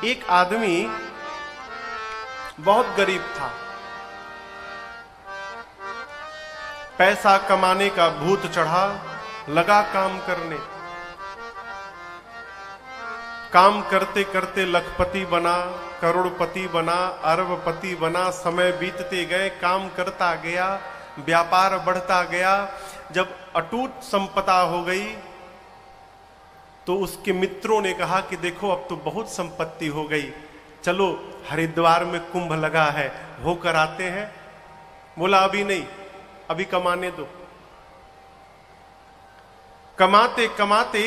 एक आदमी बहुत गरीब था, पैसा कमाने का भूत चढ़ा, लगा काम करने। काम करते करते लखपति बना, करोड़पति बना, अरबपति बना। समय बीतते गए, काम करता गया, व्यापार बढ़ता गया। जब अटूट संपदा हो गई तो उसके मित्रों ने कहा कि देखो अब तो बहुत संपत्ति हो गई, चलो हरिद्वार में कुंभ लगा है, होकर आते हैं। बोला अभी नहीं, अभी कमाने दो। कमाते कमाते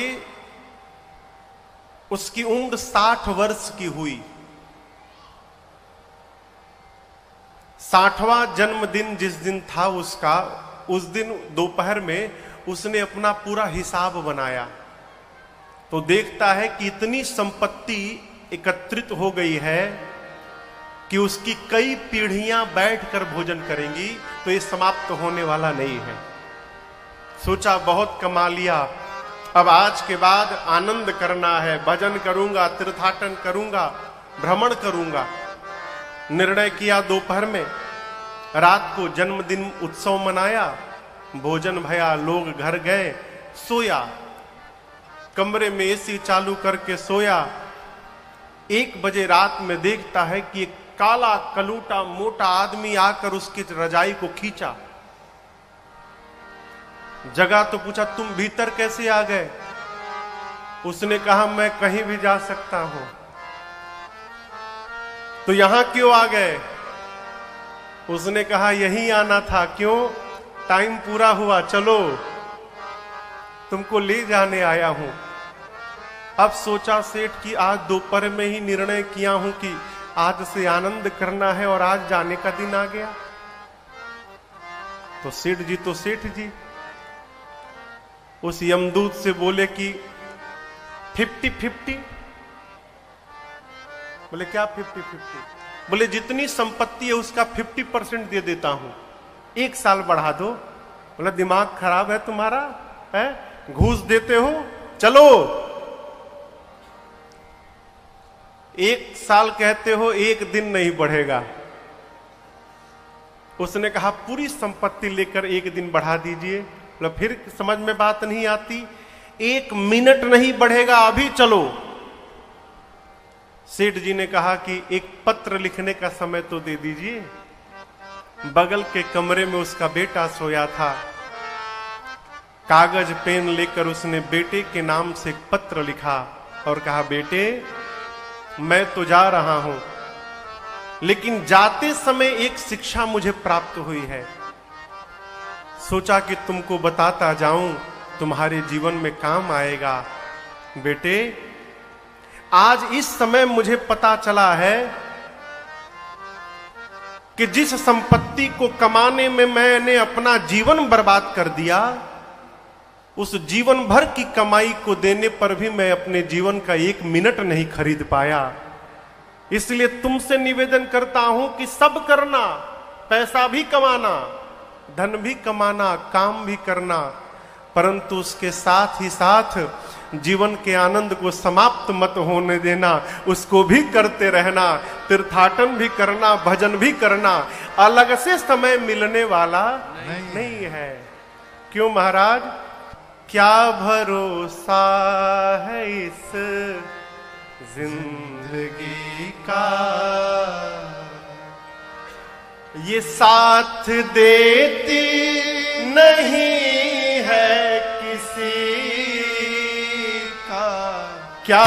उसकी उम्र 60 वर्ष की हुई। 60वां जन्मदिन जिस दिन था उसका, उस दिन दोपहर में उसने अपना पूरा हिसाब बनाया तो देखता है कि इतनी संपत्ति एकत्रित हो गई है कि उसकी कई पीढ़ियां बैठकर भोजन करेंगी, तो ये समाप्त होने वाला नहीं है। सोचा बहुत कमा लिया, अब आज के बाद आनंद करना है, भजन करूंगा, तीर्थाटन करूंगा, भ्रमण करूंगा। निर्णय किया दोपहर में। रात को जन्मदिन उत्सव मनाया, भोजन भया, लोग घर गए, सोया, कमरे में एसी चालू करके सोया। 1 बजे रात में देखता है कि एक काला कलूटा मोटा आदमी आकर उसकी रजाई को खींचा। जगा तो पूछा तुम भीतर कैसे आ गए? उसने कहा मैं कहीं भी जा सकता हूं। तो यहां क्यों आ गए? उसने कहा यहीं आना था। क्यों? टाइम पूरा हुआ, चलो तुमको ले जाने आया हूं। अब सोचा सेठ कि आज दोपहर में ही निर्णय किया हूं कि आज से आनंद करना है और आज जाने का दिन आ गया। तो सेठ जी उस यमदूत से बोले कि 50-50। बोले क्या 50-50? बोले जितनी संपत्ति है उसका 50% दे देता हूं, 1 साल बढ़ा दो। बोला दिमाग खराब है तुम्हारा, है? घूस देते हो? चलो 1 साल कहते हो, 1 दिन नहीं बढ़ेगा। उसने कहा पूरी संपत्ति लेकर 1 दिन बढ़ा दीजिए। बोला फिर समझ में बात नहीं आती, 1 मिनट नहीं बढ़ेगा, अभी चलो। सेठ जी ने कहा कि एक पत्र लिखने का समय तो दे दीजिए। बगल के कमरे में उसका बेटा सोया था। कागज पेन लेकर उसने बेटे के नाम से एक पत्र लिखा और कहा बेटे मैं तो जा रहा हूं, लेकिन जाते समय एक शिक्षा मुझे प्राप्त हुई है। सोचा कि तुमको बताता जाऊं, तुम्हारे जीवन में काम आएगा। बेटे आज इस समय मुझे पता चला है कि जिस संपत्ति को कमाने में मैंने अपना जीवन बर्बाद कर दिया, उस जीवन भर की कमाई को देने पर भी मैं अपने जीवन का 1 मिनट नहीं खरीद पाया। इसलिए तुमसे निवेदन करता हूं कि सब करना, पैसा भी कमाना, धन भी कमाना, काम भी करना, परंतु उसके साथ ही साथ जीवन के आनंद को समाप्त मत होने देना, उसको भी करते रहना, तीर्थाटन भी करना, भजन भी करना। अलग से समय मिलने वाला नहीं है। क्यों महाराज? क्या भरोसा है इस जिंदगी का, ये साथ देती नहीं है किसी का। क्या